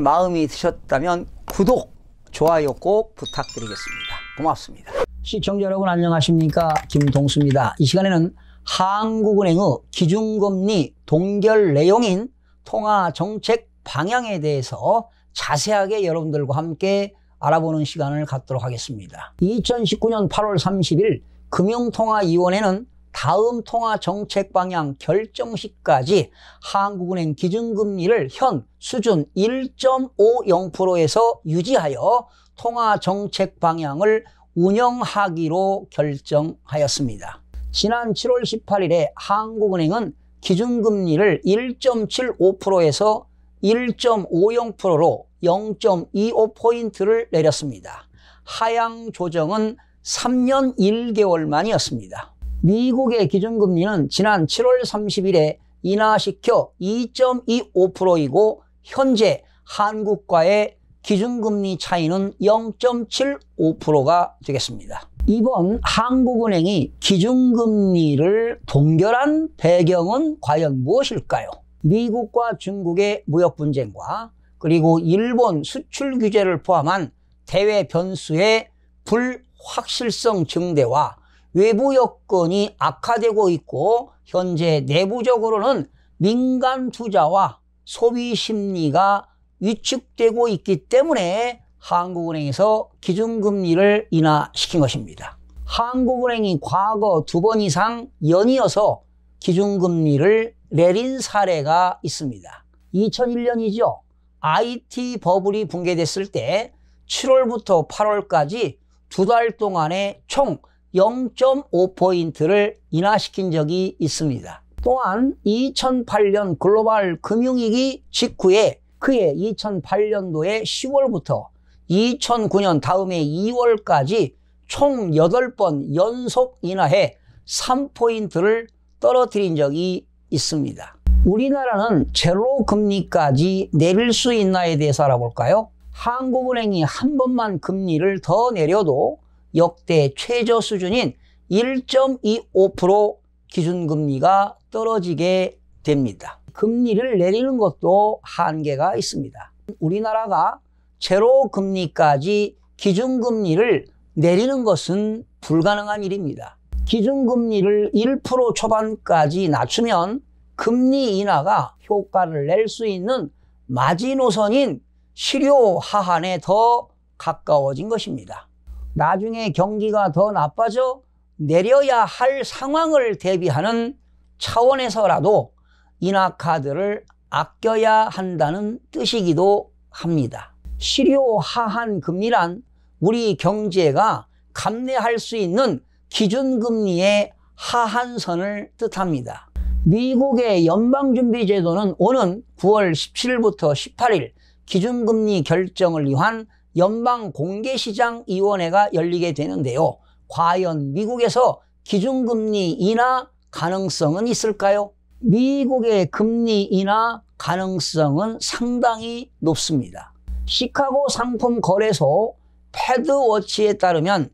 마음이 드셨다면 구독, 좋아요 꼭 부탁드리겠습니다. 고맙습니다. 시청자 여러분 안녕하십니까? 김동수입니다. 이 시간에는 한국은행의 기준금리 동결 내용인 통화정책 방향에 대해서 자세하게 여러분들과 함께 알아보는 시간을 갖도록 하겠습니다. 2019년 8월 30일 금융통화위원회는 다음 통화정책 방향 결정 시까지 한국은행 기준금리를 현 수준 1.50%에서 유지하여 통화정책 방향을 운영하기로 결정하였습니다. 지난 7월 18일에 한국은행은 기준금리를 1.75%에서 1.50%로 0.25포인트를 내렸습니다. 하향 조정은 3년 1개월 만이었습니다. 미국의 기준금리는 지난 7월 30일에 인하시켜 2.25%이고 현재 한국과의 기준금리 차이는 0.75%가 되겠습니다. 이번 한국은행이 기준금리를 동결한 배경은 과연 무엇일까요? 미국과 중국의 무역 분쟁과 그리고 일본 수출 규제를 포함한 대외 변수의 불확실성 증대와 외부 여건이 악화되고 있고 현재 내부적으로는 민간 투자와 소비 심리가 위축되고 있기 때문에 한국은행에서 기준금리를 인하시킨 것입니다. 한국은행이 과거 2번 이상 연이어서 기준금리를 내린 사례가 있습니다. 2001년이죠. IT 버블이 붕괴됐을 때 7월부터 8월까지 2달 동안에 총 0.5포인트를 인하시킨 적이 있습니다. 또한 2008년 글로벌 금융위기 직후에 그해 2008년도에 10월부터 2009년 다음해 2월까지 총 8번 연속 인하해 3포인트를 떨어뜨린 적이 있습니다. 우리나라는 제로 금리까지 내릴 수 있나에 대해서 알아볼까요? 한국은행이 한 번만 금리를 더 내려도 역대 최저 수준인 1.25% 기준금리가 떨어지게 됩니다. 금리를 내리는 것도 한계가 있습니다. 우리나라가 제로 금리까지 기준금리를 내리는 것은 불가능한 일입니다. 기준금리를 1% 초반까지 낮추면 금리 인하가 효과를 낼 수 있는 마지노선인 실효 하한에 더 가까워진 것입니다. 나중에 경기가 더 나빠져 내려야 할 상황을 대비하는 차원에서라도 인하카드를 아껴야 한다는 뜻이기도 합니다. 실효 하한 금리란 우리 경제가 감내할 수 있는 기준금리의 하한선을 뜻합니다. 미국의 연방준비제도는 오는 9월 17일부터 18일 기준금리 결정을 위한 연방공개시장위원회가 열리게 되는데요. 과연 미국에서 기준금리 인하 가능성은 있을까요? 미국의 금리 인하 가능성은 상당히 높습니다. 시카고 상품거래소 패드워치에 따르면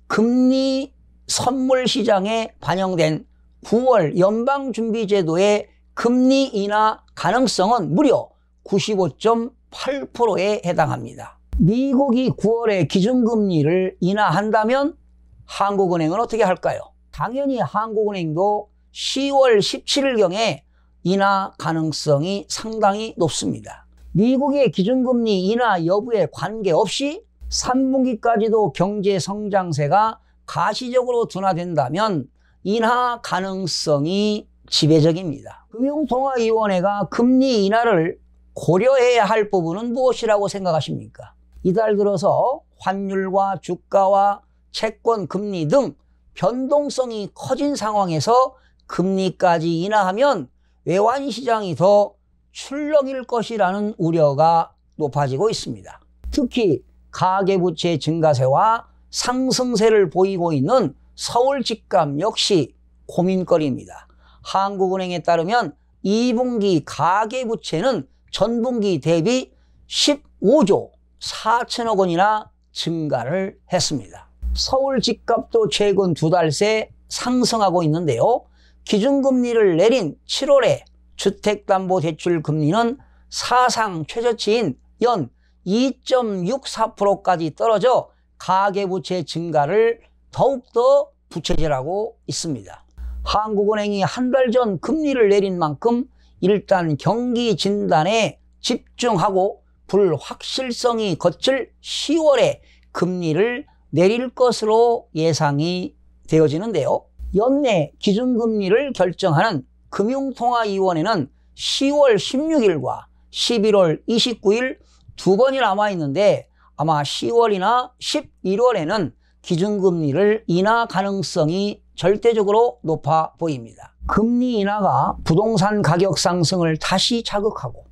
금리 선물 시장에 반영된 9월 연방준비제도의 금리 인하 가능성은 무려 95.8%에 해당합니다. 미국이 9월에 기준금리를 인하한다면 한국은행은 어떻게 할까요? 당연히 한국은행도 10월 17일경에 인하 가능성이 상당히 높습니다. 미국의 기준금리 인하 여부에 관계없이 3분기까지도 경제 성장세가 가시적으로 둔화된다면 인하 가능성이 지배적입니다. 금융통화위원회가 금리 인하를 고려해야 할 부분은 무엇이라고 생각하십니까? 이달 들어서 환율과 주가와 채권 금리 등 변동성이 커진 상황에서 금리까지 인하하면 외환시장이 더 출렁일 것이라는 우려가 높아지고 있습니다. 특히 가계부채 증가세와 상승세를 보이고 있는 서울 집값 역시 고민거리입니다. 한국은행에 따르면 2분기 가계부채는 전분기 대비 15조 4천억 원이나 증가를 했습니다. 서울 집값도 최근 2달 새 상승하고 있는데요. 기준금리를 내린 7월에 주택담보대출 금리는 사상 최저치인 연 2.64%까지 떨어져 가계부채 증가를 더욱더 부채질하고 있습니다. 한국은행이 한 달 전 금리를 내린 만큼 일단 경기 진단에 집중하고 불확실성이 겉을 10월에 금리를 내릴 것으로 예상이 되어지는데요. 연내 기준금리를 결정하는 금융통화위원회는 10월 16일과 11월 29일 두 번이 남아있는데 아마 10월이나 11월에는 기준금리를 인하 가능성이 절대적으로 높아 보입니다. 금리 인하가 부동산 가격 상승을 다시 자극하고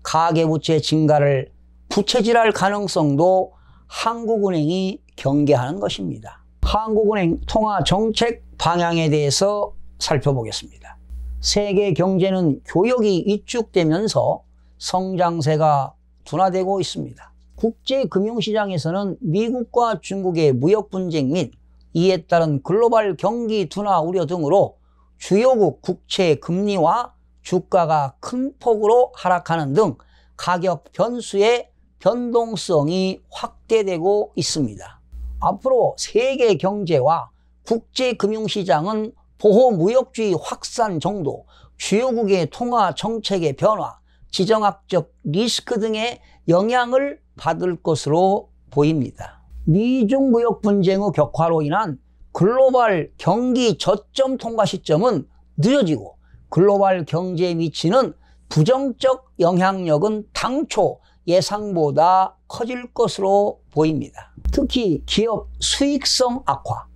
가계부채 증가를 부채질할 가능성도 한국은행이 경계하는 것입니다. 한국은행 통화정책 방향에 대해서 살펴보겠습니다. 세계 경제는 교역이 위축되면서 성장세가 둔화되고 있습니다. 국제금융시장에서는 미국과 중국의 무역 분쟁 및 이에 따른 글로벌 경기 둔화 우려 등으로 주요국 국채 금리와 주가가 큰 폭으로 하락하는 등 가격 변수의 변동성이 확대되고 있습니다. 앞으로 세계 경제와 국제금융시장은 보호무역주의 확산 정도, 주요국의 통화 정책의 변화, 지정학적 리스크 등의 영향을 받을 것으로 보입니다. 미중 무역 분쟁의 격화로 인한 글로벌 경기 저점 통과 시점은 늦어지고 글로벌 경제에 미치는 부정적 영향력은 당초 예상보다 커질 것으로 보입니다. 특히 기업 수익성 악화,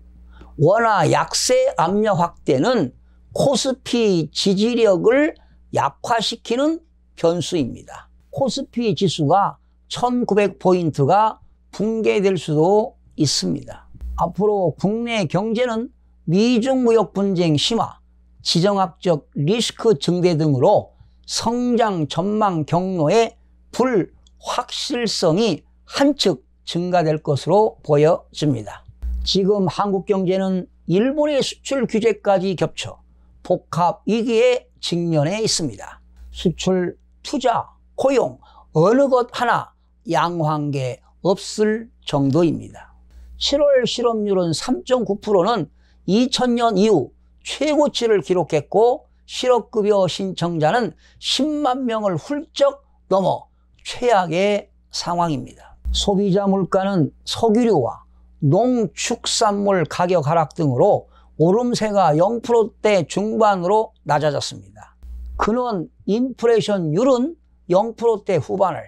원화 약세 압력 확대는 코스피 지지력을 약화시키는 변수입니다. 코스피 지수가 1900포인트가 붕괴될 수도 있습니다. 앞으로 국내 경제는 미중 무역 분쟁 심화, 지정학적 리스크 증대 등으로 성장 전망 경로의 불확실성이 한층 증가될 것으로 보여집니다. 지금 한국 경제는 일본의 수출 규제까지 겹쳐 복합 위기에 직면해 있습니다. 수출, 투자, 고용 어느 것 하나 양호한 게 없을 정도입니다. 7월 실업률은 3.9%는 2000년 이후 최고치를 기록했고 실업급여 신청자는 10만 명을 훌쩍 넘어 최악의 상황입니다. 소비자 물가는 석유류와 농축산물 가격 하락 등으로 오름세가 0%대 중반으로 낮아졌습니다. 근원 인플레이션율은 0%대 후반을,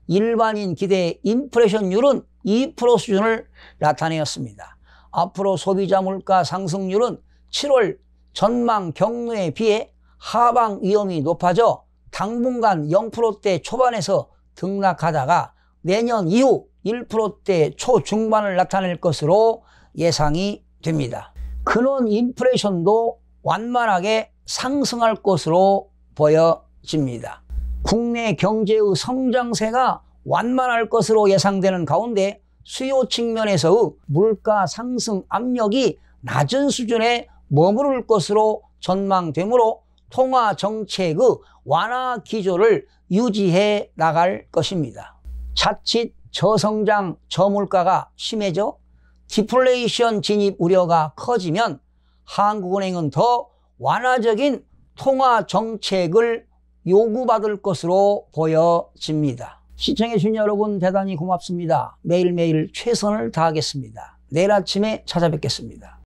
일반인 기대 인플레이션율은 2% 수준을 나타내었습니다. 앞으로 소비자 물가 상승률은 7월 전망 경로에 비해 하방 위험이 높아져 당분간 0%대 초반에서 등락하다가 내년 이후 1%대 초중반을 나타낼 것으로 예상이 됩니다. 근원 인플레이션도 완만하게 상승할 것으로 보여집니다. 국내 경제의 성장세가 완만할 것으로 예상되는 가운데 수요 측면에서의 물가 상승 압력이 낮은 수준에 머무를 것으로 전망되므로 통화 정책의 완화 기조를 유지해 나갈 것입니다. 자칫 저성장 저물가가 심해져 디플레이션 진입 우려가 커지면 한국은행은 더 완화적인 통화 정책을 요구받을 것으로 보여집니다. 시청해주신 여러분 대단히 고맙습니다. 매일매일 최선을 다하겠습니다. 내일 아침에 찾아뵙겠습니다.